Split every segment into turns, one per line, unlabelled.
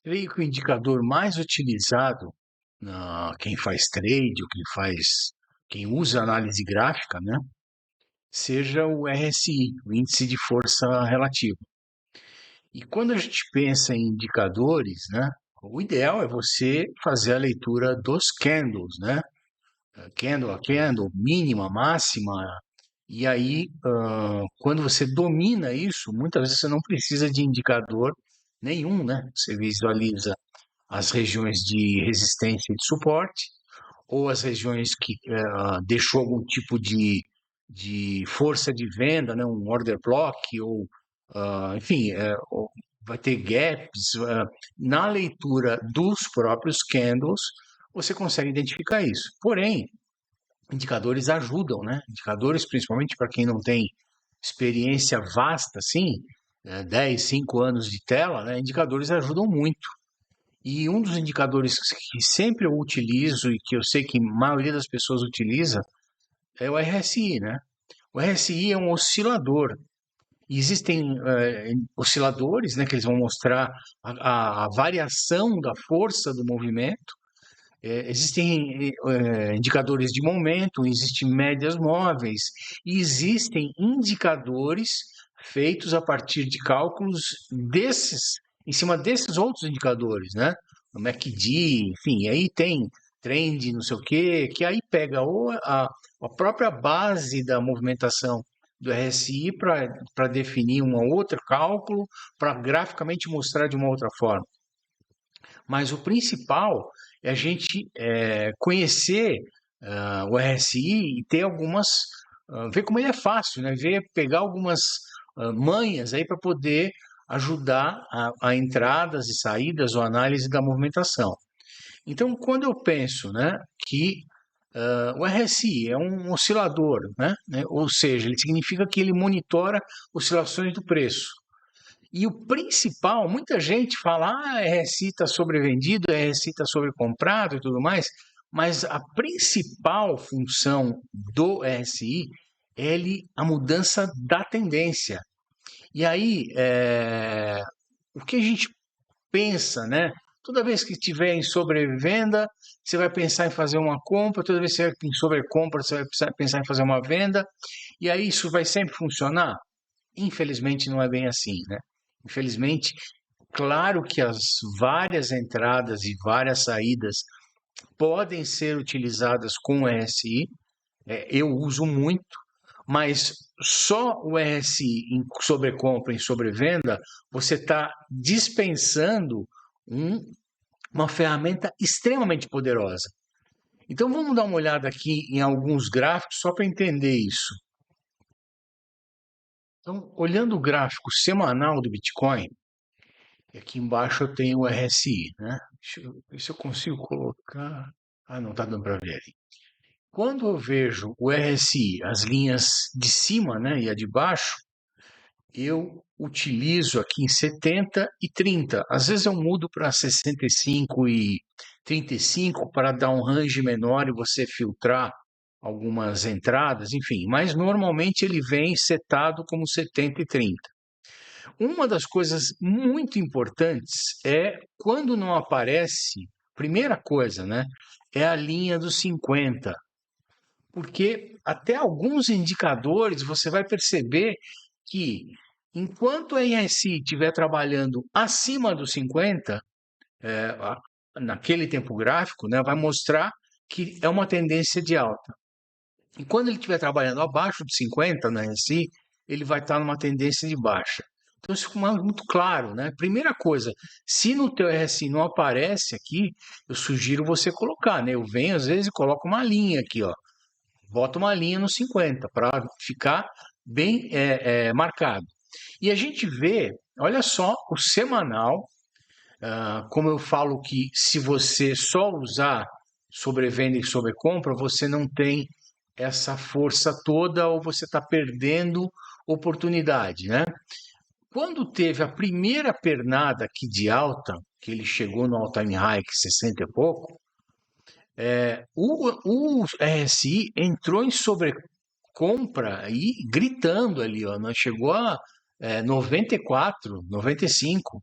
Creio que o indicador mais utilizado, quem faz trade, ou quem usa análise gráfica, né, seja o RSI, o índice de força relativa. E quando a gente pensa em indicadores, né, o ideal é você fazer a leitura dos candles, né? Candle a candle, mínima, máxima. E aí, quando você domina isso, muitas vezes você não precisa de indicador nenhum, né? Você visualiza as regiões de resistência e de suporte, ou as regiões que deixou algum tipo de força de venda, né? Um order block, ou enfim, ou vai ter gaps. Na leitura dos próprios candles, você consegue identificar isso. Porém, indicadores ajudam, né? Indicadores, principalmente para quem não tem experiência vasta, assim, 10, 5 anos de tela, né? Indicadores ajudam muito. E um dos indicadores que sempre eu utilizo e que eu sei que a maioria das pessoas utiliza é o RSI, né? O RSI é um oscilador. E existem osciladores, né, que eles vão mostrar a variação da força do movimento. Existem indicadores de momento, existem médias móveis, e existem indicadores feitos a partir de cálculos em cima desses outros indicadores, né? O MACD, enfim, aí tem trend, não sei o quê, que aí pega a própria base da movimentação do RSI para definir um outro cálculo, para graficamente mostrar de uma outra forma. Mas o principal é a gente conhecer o RSI e ter algumas, ver como ele é fácil, né? Pegar algumas manhas aí para poder ajudar a entradas e saídas ou análise da movimentação. Então, quando eu penso, né, que o RSI é um oscilador, né? Ou seja, ele significa que ele monitora oscilações do preço. E o principal, muita gente fala, RSI está sobrevendido, RSI está sobrecomprado e tudo mais, mas a principal função do RSI é a mudança da tendência. E aí, o que a gente pensa, né? Toda vez que tiver em sobrevenda, você vai pensar em fazer uma compra, toda vez que tiver em sobrecompra, você vai pensar em fazer uma venda, e aí isso vai sempre funcionar? Infelizmente não é bem assim, né? Infelizmente, claro que as várias entradas e várias saídas podem ser utilizadas com o RSI, eu uso muito, mas só o RSI em sobrecompra, em sobrevenda, você está dispensando um, uma ferramenta extremamente poderosa. Então vamos dar uma olhada aqui em alguns gráficos só para entender isso. Então, olhando o gráfico semanal do Bitcoin, aqui embaixo eu tenho o RSI, né? Deixa eu ver se eu consigo colocar. Não está dando para ver ali. Quando eu vejo o RSI, as linhas de cima, né, e a de baixo, eu utilizo aqui em 70 e 30. Às vezes eu mudo para 65 e 35 para dar um range menor e você filtrar algumas entradas, enfim. Mas normalmente ele vem setado como 70 e 30. Uma das coisas muito importantes é quando não aparece, primeira coisa, né, é a linha dos 50, porque até alguns indicadores você vai perceber que enquanto a RSI estiver trabalhando acima dos 50, naquele tempo gráfico, né, vai mostrar que é uma tendência de alta. E quando ele estiver trabalhando abaixo de 50 na RSI, ele vai estar numa tendência de baixa. Então isso fica muito claro, né? Primeira coisa, se no teu RSI não aparece aqui, eu sugiro você colocar, né? Eu venho às vezes e coloco uma linha aqui, ó. Bota uma linha no 50 para ficar bem marcado. E a gente vê, olha só, o semanal, como eu falo que se você só usar sobrevenda e sobrecompra, você não tem essa força toda ou você está perdendo oportunidade, né? Quando teve a primeira pernada aqui de alta, que ele chegou no all-time high, que 60 e pouco, o RSI entrou em sobrecompra e gritando ali, ó, chegou a 94, 95.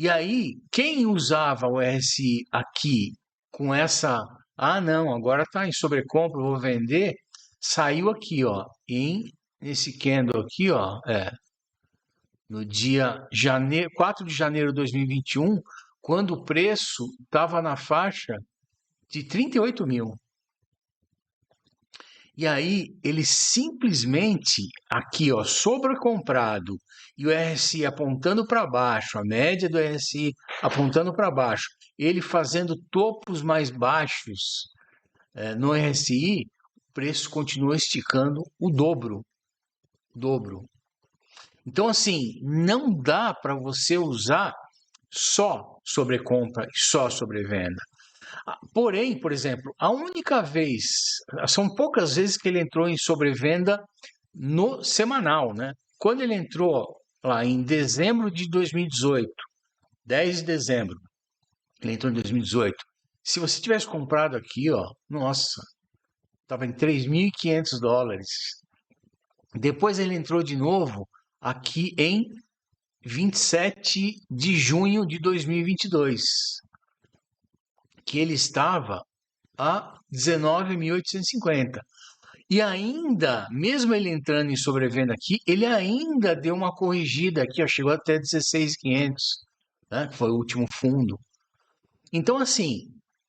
E aí, quem usava o RSI aqui com essa, não, agora está em sobrecompra, vou vender, saiu aqui, ó, nesse candle aqui, ó, no dia 4 de janeiro de 2021, quando o preço estava na faixa de 38 mil. E aí, ele simplesmente, aqui, ó, sobrecomprado, e o RSI apontando para baixo, a média do RSI apontando para baixo, ele fazendo topos mais baixos no RSI, o preço continua esticando o dobro. Dobro. Então, assim, não dá para você usar só sobrecompra e só sobrevenda. Porém, por exemplo, a única vez, são poucas vezes que ele entrou em sobrevenda no semanal, né? Quando ele entrou lá em dezembro de 2018, 10 de dezembro, ele entrou em 2018. Se você tivesse comprado aqui, ó, nossa, estava em $3.500. Depois ele entrou de novo aqui em 27 de junho de 2022, que ele estava a 19.850. E ainda, mesmo ele entrando em sobrevenda aqui, ele ainda deu uma corrigida aqui, ó, chegou até 16.500, né, que foi o último fundo. Então, assim,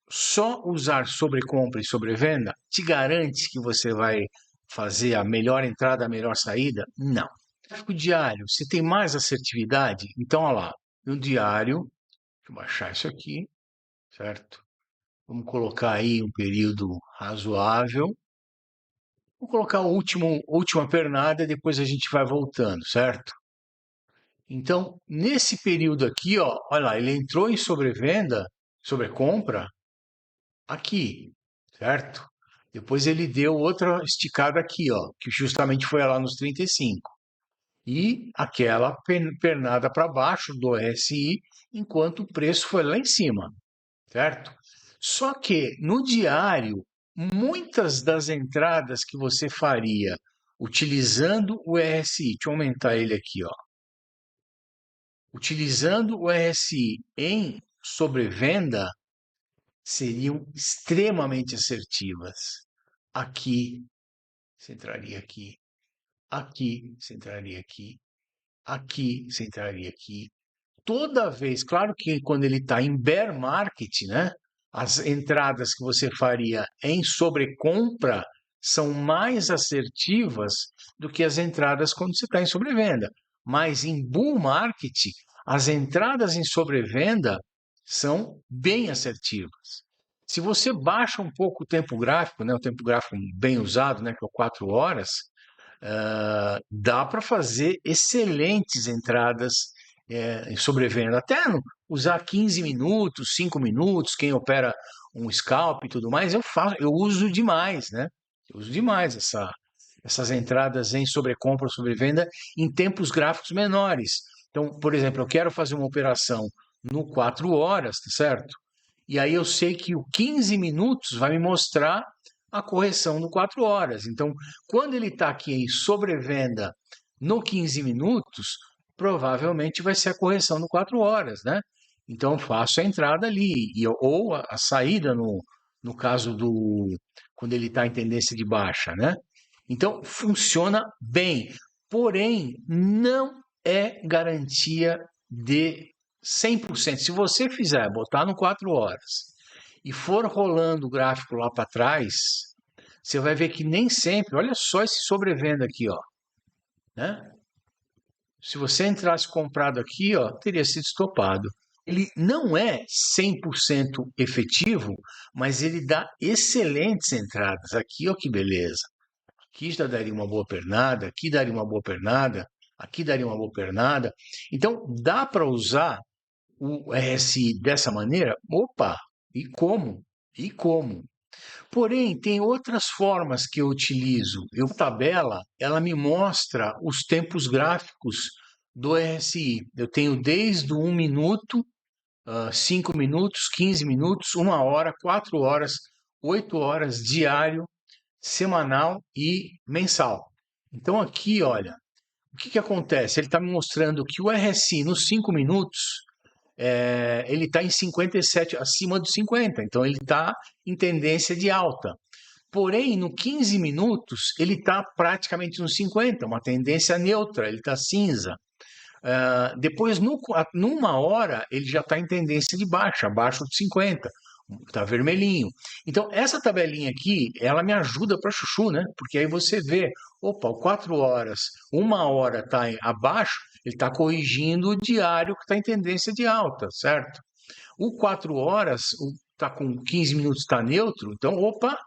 só usar sobrecompra e sobrevenda te garante que você vai fazer a melhor entrada, a melhor saída? Não. Gráfico diário, você tem mais assertividade? Então, olha lá, no diário, deixa eu baixar isso aqui, certo? Vamos colocar aí um período razoável. Vou colocar a última pernada e depois a gente vai voltando, certo? Então, nesse período aqui, ó, olha lá, ele entrou em sobrevenda, sobrecompra, aqui, certo? Depois ele deu outra esticada aqui, ó, que justamente foi lá nos 35. E aquela pernada para baixo do RSI, enquanto o preço foi lá em cima, certo? Só que no diário, muitas das entradas que você faria utilizando o RSI, deixa eu aumentar ele aqui, ó. Utilizando o RSI em sobrevenda, seriam extremamente assertivas. Aqui, você entraria aqui. Aqui, você entraria aqui. Aqui, você entraria aqui. Toda vez, claro que quando ele está em bear market, né? As entradas que você faria em sobrecompra são mais assertivas do que as entradas quando você está em sobrevenda. Mas em bull market, as entradas em sobrevenda são bem assertivas. Se você baixa um pouco o tempo gráfico, né, o tempo gráfico bem usado, né, que é o 4 horas, dá para fazer excelentes entradas em sobrevenda. Até usar 15 minutos, 5 minutos, quem opera um scalp e tudo mais, eu uso demais, né? Eu uso demais essas entradas em sobrecompra ou sobrevenda em tempos gráficos menores. Então, por exemplo, eu quero fazer uma operação no 4 horas, tá certo? E aí eu sei que o 15 minutos vai me mostrar a correção no 4 horas. Então, quando ele está aqui em sobrevenda no 15 minutos, provavelmente vai ser a correção no 4 horas, né? Então, faço a entrada ali, ou a saída no caso quando ele está em tendência de baixa, né? Então, funciona bem, porém, não é garantia de 100%. Se você fizer, botar no 4 horas e for rolando o gráfico lá para trás, você vai ver que nem sempre, olha só esse sobrevenda aqui, ó, né? Se você entrasse comprado aqui, ó, teria sido estopado. Ele não é 100% efetivo, mas ele dá excelentes entradas. Aqui, ó, que beleza. Aqui já daria uma boa pernada, aqui daria uma boa pernada, aqui daria uma boa pernada. Então, dá para usar o RSI dessa maneira? Opa! E como? E como? Porém, tem outras formas que eu utilizo. A tabela, ela me mostra os tempos gráficos do RSI. Eu tenho desde o 1 minuto, 5 minutos, 15 minutos, 1 hora, 4 horas, 8 horas, diário, semanal e mensal. Então aqui, olha, o que acontece? Ele está me mostrando que o RSI nos 5 minutos ele está em 57, acima dos 50, então ele está em tendência de alta. Porém, no 15 minutos, ele está praticamente nos 50, uma tendência neutra, ele está cinza. Depois, numa hora, ele já está em tendência de baixa, abaixo de 50, está vermelhinho. Então, essa tabelinha aqui, ela me ajuda para chuchu, né? Porque aí você vê, opa, 4 horas, 1 hora está abaixo, ele está corrigindo o diário que está em tendência de alta, certo? O 4 horas está com 15 minutos, está neutro, então, opa,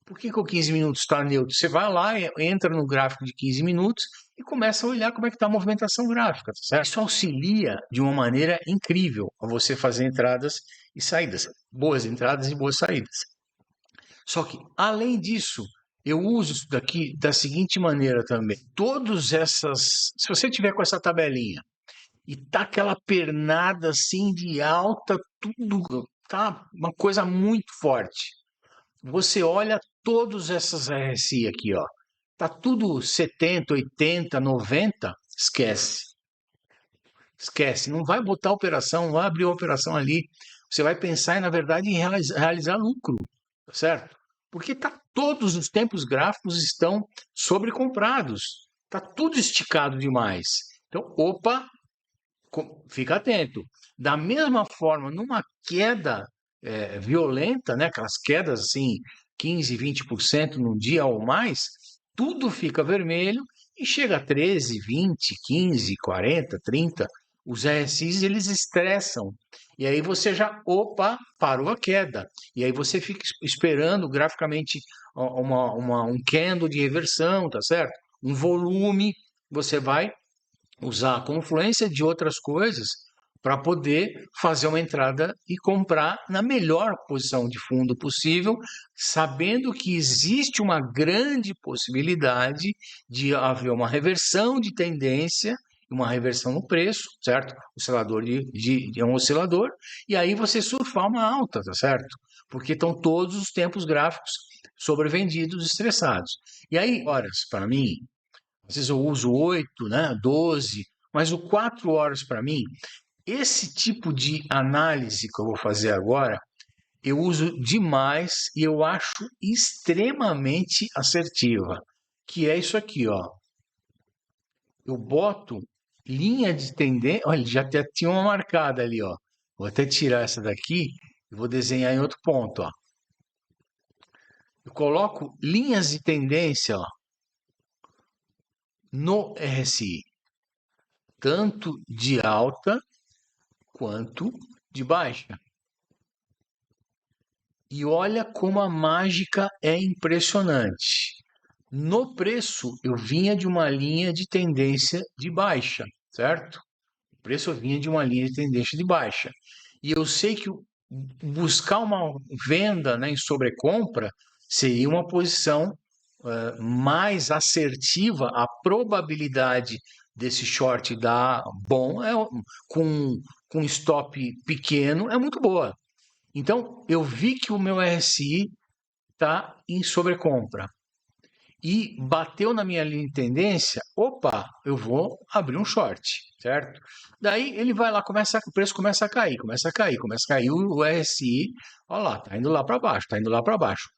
por que o 15 minutos está neutro? Você vai lá, entra no gráfico de 15 minutos e começa a olhar como é que está a movimentação gráfica, tá certo? Isso auxilia de uma maneira incrível a você fazer entradas e saídas, boas entradas e boas saídas. Só que, além disso, eu uso isso daqui da seguinte maneira também. Todas essas, se você tiver com essa tabelinha e tá aquela pernada assim de alta, tudo tá uma coisa muito forte. Você olha todas essas RSI aqui, ó. Tá tudo 70, 80, 90, esquece. Esquece, não vai botar operação, não vai abrir a operação ali. Você vai pensar, na verdade, em realizar lucro, certo? Porque todos os tempos gráficos estão sobrecomprados. Tá tudo esticado demais. Então, opa, fica atento. Da mesma forma, numa queda violenta, né, aquelas quedas assim, 15, 20% num dia ou mais, tudo fica vermelho e chega a 13, 20, 15, 40, 30. Os RSIs, eles estressam. E aí você já, opa, parou a queda. E aí você fica esperando graficamente um candle de reversão, tá certo? Um volume, você vai usar a confluência de outras coisas para poder fazer uma entrada e comprar na melhor posição de fundo possível, sabendo que existe uma grande possibilidade de haver uma reversão de tendência, uma reversão no preço, certo? Oscilador é um oscilador, e aí você surfar uma alta, tá certo? Porque estão todos os tempos gráficos sobrevendidos, estressados. E aí, horas, para mim, às vezes eu uso 8, né, 12, mas o 4 horas para mim, esse tipo de análise que eu vou fazer agora, eu uso demais e eu acho extremamente assertiva, que é isso aqui, ó. Eu boto linha de tendência, olha, já até tinha uma marcada ali, ó. Vou até tirar essa daqui e vou desenhar em outro ponto, ó. Eu coloco linhas de tendência, ó, no RSI, tanto de alta quanto de baixa. E olha como a mágica é impressionante. No preço, eu vinha de uma linha de tendência de baixa, certo? O preço vinha de uma linha de tendência de baixa. E eu sei que buscar uma venda, né, em sobrecompra seria uma posição mais assertiva. A probabilidade desse short dar bom com stop pequeno é muito boa. Então, eu vi que o meu RSI está em sobrecompra e bateu na minha linha de tendência, opa, eu vou abrir um short, certo? Daí ele vai lá, o preço começa a cair, começa a cair o RSI, olha lá, tá indo lá para baixo, tá indo lá para baixo.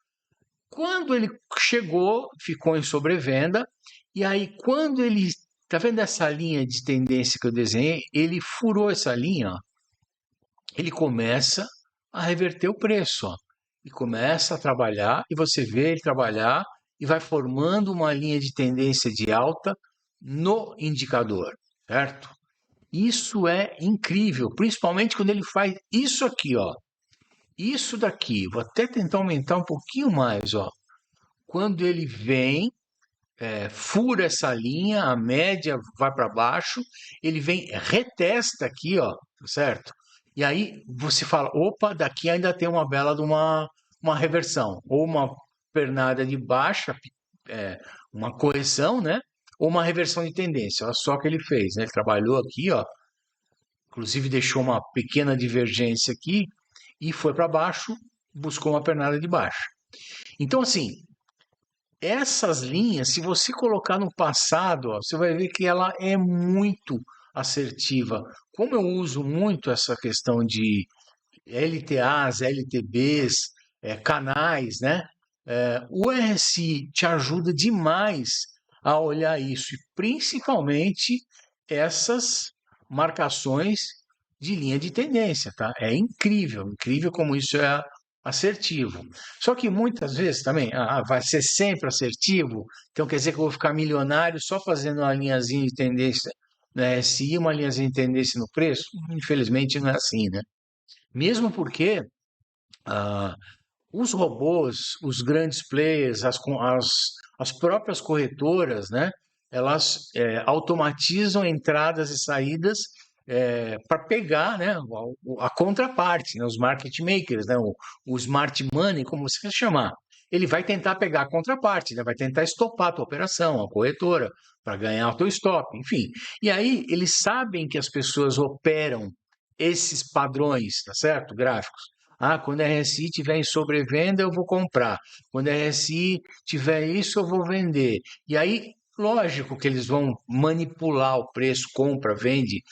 Quando ele chegou, ficou em sobrevenda, e aí quando ele, tá vendo essa linha de tendência que eu desenhei? Ele furou essa linha, ó, ele começa a reverter o preço, ó, e começa a trabalhar, e você vê ele trabalhar e vai formando uma linha de tendência de alta no indicador, certo? Isso é incrível, principalmente quando ele faz isso aqui, ó. Isso daqui, vou até tentar aumentar um pouquinho mais, ó. Quando ele vem, fura essa linha, a média vai para baixo, ele vem, retesta aqui, ó, certo? E aí você fala, opa, daqui ainda tem uma bela de uma reversão, ou uma pernada de baixa, uma correção, né? Ou uma reversão de tendência. Olha só o que ele fez, né? Ele trabalhou aqui, ó, inclusive deixou uma pequena divergência aqui e foi para baixo, buscou uma pernada de baixa. Então, assim, essas linhas, se você colocar no passado, ó, você vai ver que ela é muito assertiva como eu uso muito essa questão de LTAs, LTBs, canais, né? O RSI te ajuda demais a olhar isso, e principalmente essas marcações de linha de tendência, tá? É incrível, incrível como isso é assertivo. Só que muitas vezes também, vai ser sempre assertivo, então quer dizer que eu vou ficar milionário só fazendo uma linhazinha de tendência no RSI, uma linhazinha de tendência no preço? Infelizmente não é assim, né? Mesmo porque ah, os robôs, os grandes players, as próprias corretoras, né? Elas automatizam entradas e saídas para pegar, né, a contraparte, né, os market makers, né, o smart money, como você quer chamar. Ele vai tentar pegar a contraparte, né, vai tentar estopar a tua operação, a corretora, para ganhar o teu stop, enfim. E aí eles sabem que as pessoas operam esses padrões, tá certo? Gráficos. Quando a RSI estiver em sobrevenda, eu vou comprar. Quando a RSI tiver isso, eu vou vender. E aí, lógico que eles vão manipular o preço, compra, vende,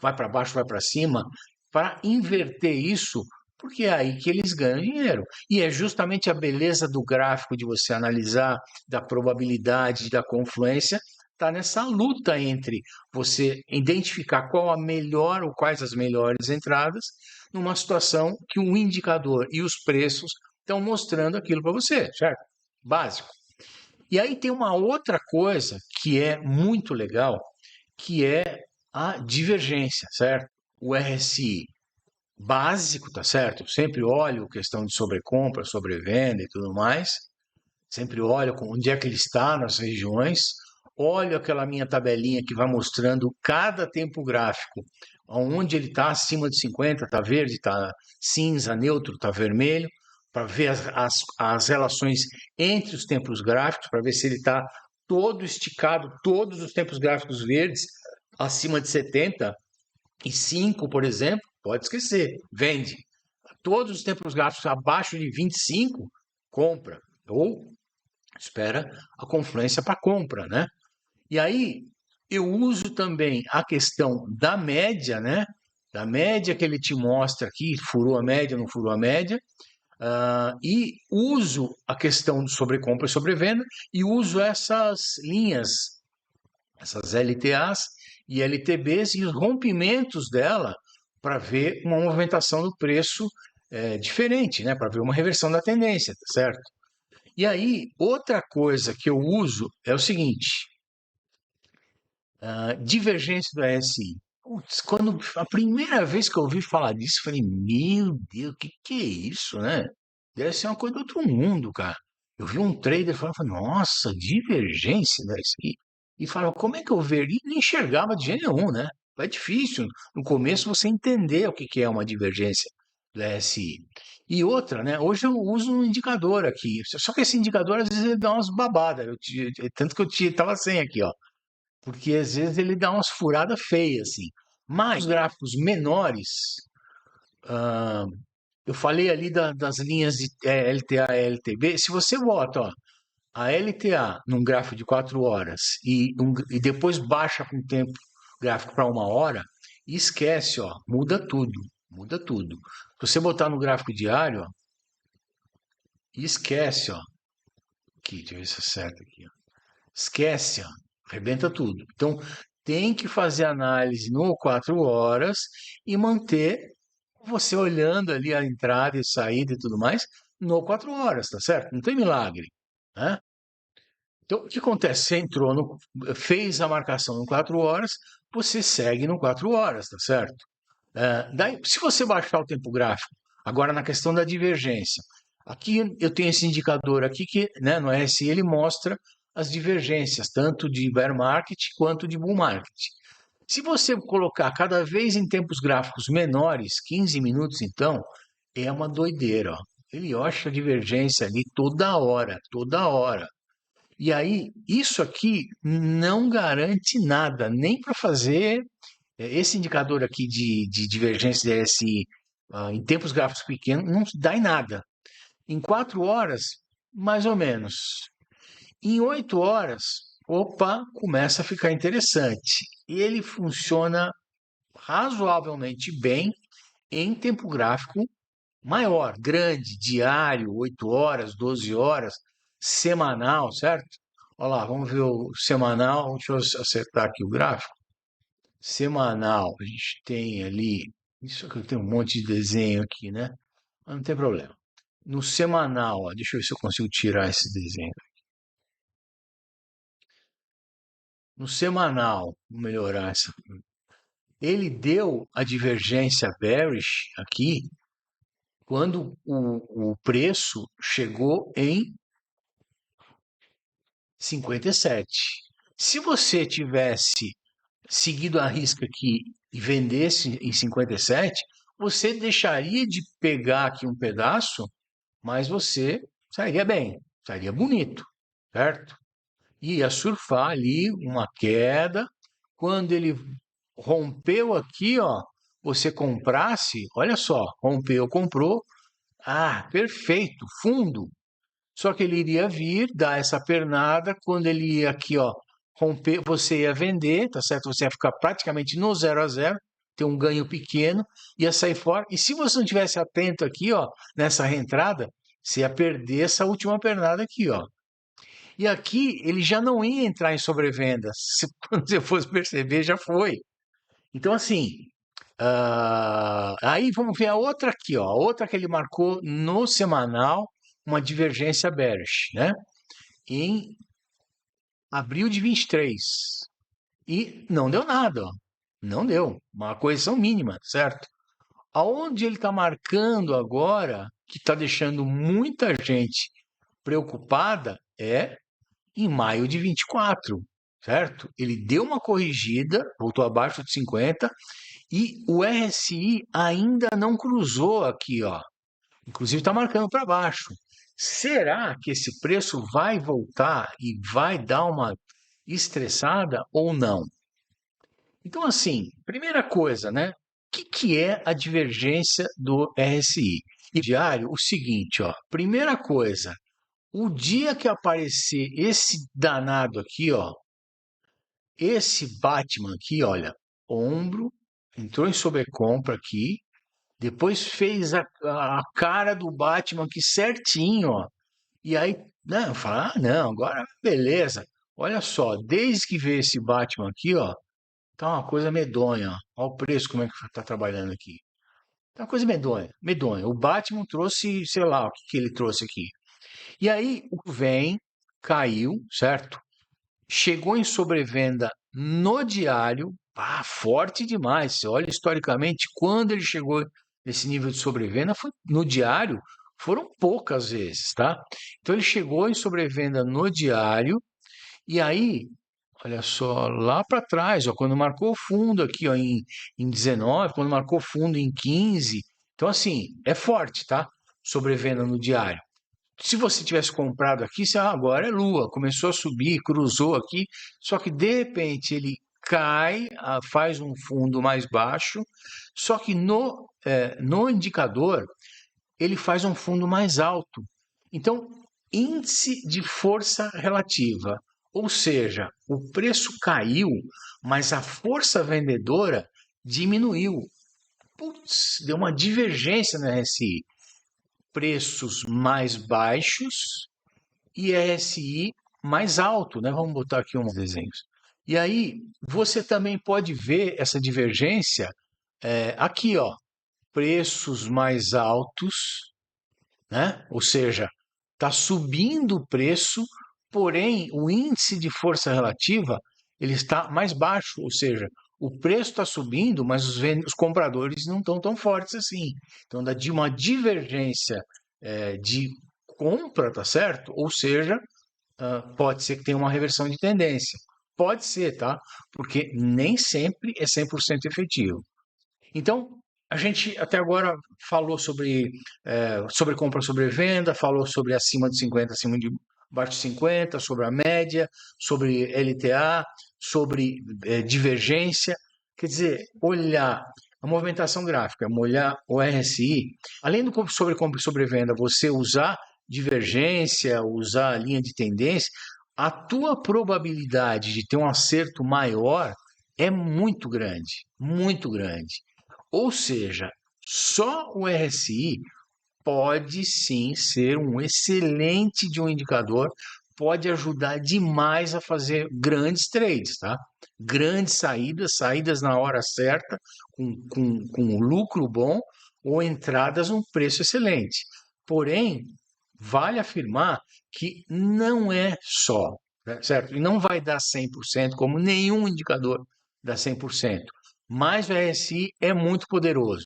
vai para baixo, vai para cima, para inverter isso, porque é aí que eles ganham dinheiro. E é justamente a beleza do gráfico de você analisar, da probabilidade, da confluência, está nessa luta entre você identificar qual a melhor ou quais as melhores entradas numa situação que o indicador e os preços estão mostrando aquilo para você, certo? Básico. E aí tem uma outra coisa que é muito legal, que é a divergência, certo? O RSI básico, tá certo? Eu sempre olho questão de sobrecompra, sobrevenda e tudo mais. Sempre olho onde é que ele está nas regiões. Olho aquela minha tabelinha que vai mostrando cada tempo gráfico, onde ele está acima de 50, está verde, está cinza, neutro, está vermelho, para ver as relações entre os tempos gráficos, para ver se ele está todo esticado, todos os tempos gráficos verdes, acima de 75, por exemplo, pode esquecer, vende. Todos os tempos gráficos abaixo de 25, compra. Ou espera a confluência para compra, né? E aí eu uso também a questão da média, né? Da média que ele te mostra aqui, furou a média, não furou a média, e uso a questão de sobrecompra e sobrevenda e uso essas linhas, essas LTAs e LTBs e os rompimentos dela para ver uma movimentação do preço diferente, né? Para ver uma reversão da tendência, tá certo? E aí, outra coisa que eu uso é o seguinte: divergência do RSI. Putz, quando a primeira vez que eu ouvi falar disso, eu falei, meu Deus, que é isso, né? Deve ser uma coisa do outro mundo, cara. Eu vi um trader falando, nossa, divergência do RSI. E falava, como é que eu veria? E não enxergava de jeito nenhum, né? É difícil no começo você entender o que é uma divergência do RSI. E outra, né? Hoje eu uso um indicador aqui. Só que esse indicador às vezes ele dá umas babadas. Tanto que eu estava sem aqui, ó. Porque às vezes ele dá umas furadas feias, assim. Mas os gráficos menores, ah, eu falei ali das linhas de LTA e LTB. Se você bota, ó, a LTA num gráfico de 4 horas e depois baixa com o tempo gráfico para 1 hora, esquece, ó, muda tudo, muda tudo. Se você botar no gráfico diário, ó, esquece, ó, aqui, deixa eu ver se acerta aqui, ó. Esquece, ó, arrebenta tudo. Então, tem que fazer análise no 4 horas e manter você olhando ali a entrada e saída e tudo mais no 4 horas, tá certo? Não tem milagre, né? Então, o que acontece? Você entrou, fez a marcação no 4 horas, você segue no 4 horas, tá certo? Daí, se você baixar o tempo gráfico, agora na questão da divergência, aqui eu tenho esse indicador aqui que, né, no RSI ele mostra as divergências, tanto de bear market quanto de bull market. Se você colocar cada vez em tempos gráficos menores, 15 minutos então, é uma doideira, ó. Ele acha a divergência ali toda hora, toda hora. E aí, isso aqui não garante nada, nem para fazer esse indicador aqui de divergência de RSI em tempos gráficos pequenos, não dá em nada. Em 4 horas, mais ou menos. Em 8 horas, opa, começa a ficar interessante. E ele funciona razoavelmente bem em tempo gráfico maior, grande, diário, 8 horas, 12 horas, semanal, certo? Olha lá, vamos ver o semanal. Deixa eu acertar aqui o gráfico. Semanal, a gente tem ali. Isso aqui eu tenho um monte de desenho aqui, né? Mas não tem problema. No semanal, ó, deixa eu ver se eu consigo tirar esse desenho. No semanal, vou melhorar essa. Ele deu a divergência bearish aqui quando o preço chegou em 57. Se você tivesse seguido a risca aqui e vendesse em 57, você deixaria de pegar aqui um pedaço, mas você sairia bem, sairia bonito, certo? Ia surfar ali uma queda. Quando ele rompeu aqui, ó, você comprasse, olha só, rompeu, comprou, ah, perfeito, fundo. Só que ele iria vir, dar essa pernada, quando ele ia aqui, ó, romper, você ia vender, tá certo? Você ia ficar praticamente no 0 a 0, ter um ganho pequeno, ia sair fora. E se você não tivesse atento aqui, ó, nessa reentrada, você ia perder essa última pernada aqui, ó. E aqui ele já não ia entrar em sobrevenda. Se quando você fosse perceber, já foi. Então, assim, aí vamos ver a outra aqui, ó. A outra que ele marcou no semanal, uma divergência bearish, né? Em abril de 23. E não deu nada, ó. Não deu. Uma correção mínima, certo? Aonde ele está marcando agora, que está deixando muita gente preocupada, é em maio de 24, certo? Ele deu uma corrigida, voltou abaixo de 50 e o RSI ainda não cruzou aqui, ó. Inclusive está marcando para baixo. Será que esse preço vai voltar e vai dar uma estressada ou não? Então, assim, primeira coisa, né? O que é a divergência do RSI? E diário, o seguinte, ó. Primeira coisa, o dia que aparecer esse danado aqui, ó, esse Batman aqui, olha, ombro, entrou em sobrecompra aqui, depois fez a cara do Batman aqui certinho, ó. E aí, não, fala, ah, não, agora beleza. Olha só, desde que veio esse Batman aqui, ó, tá uma coisa medonha, ó. Olha o preço como é que tá trabalhando aqui. Tá uma coisa medonha, medonha. O Batman trouxe, sei lá, o que que ele trouxe aqui. E aí, o vem, caiu, certo? Chegou em sobrevenda no diário, forte demais. Você olha historicamente, quando ele chegou nesse nível de sobrevenda, foi no diário, foram poucas vezes, tá? Então ele chegou em sobrevenda no diário, e aí, olha só, lá para trás, ó, quando marcou o fundo aqui, ó, em 19, quando marcou fundo em 15, então assim, é forte, tá? Sobrevenda no diário. Se você tivesse comprado aqui, você, agora é lua, começou a subir, cruzou aqui, só que de repente ele cai, faz um fundo mais baixo, só que no indicador ele faz um fundo mais alto. Então, índice de força relativa, ou seja, o preço caiu, mas a força vendedora diminuiu. Putz, deu uma divergência no RSI. Preços mais baixos e RSI mais alto, né? Vamos botar aqui uns desenhos. E aí você também pode ver essa divergência aqui, ó, preços mais altos, né? Ou seja, está subindo o preço, porém o índice de força relativa ele está mais baixo, ou seja, o preço está subindo, mas os compradores não estão tão fortes assim. Então dá de uma divergência de compra, tá certo? Ou seja, pode ser que tenha uma reversão de tendência. Pode ser, tá? Porque nem sempre é 100% efetivo. Então, a gente até agora falou sobre compra sobre venda, falou sobre acima de 50, acima de abaixo de 50, sobre a média, sobre LTA, sobre divergência. Quer dizer, olhar a movimentação gráfica, olhar o RSI, além do sobre compra e sobre venda, você usar divergência, usar a linha de tendência, a tua probabilidade de ter um acerto maior é muito grande, muito grande. Ou seja, só o RSI pode sim ser um excelente de um indicador, pode ajudar demais a fazer grandes trades, tá? Grandes saídas, saídas na hora certa, com um lucro bom, ou entradas num preço excelente. Porém, vale afirmar que não é só, né, certo? E não vai dar 100%, como nenhum indicador dá 100%. Mas o RSI é muito poderoso.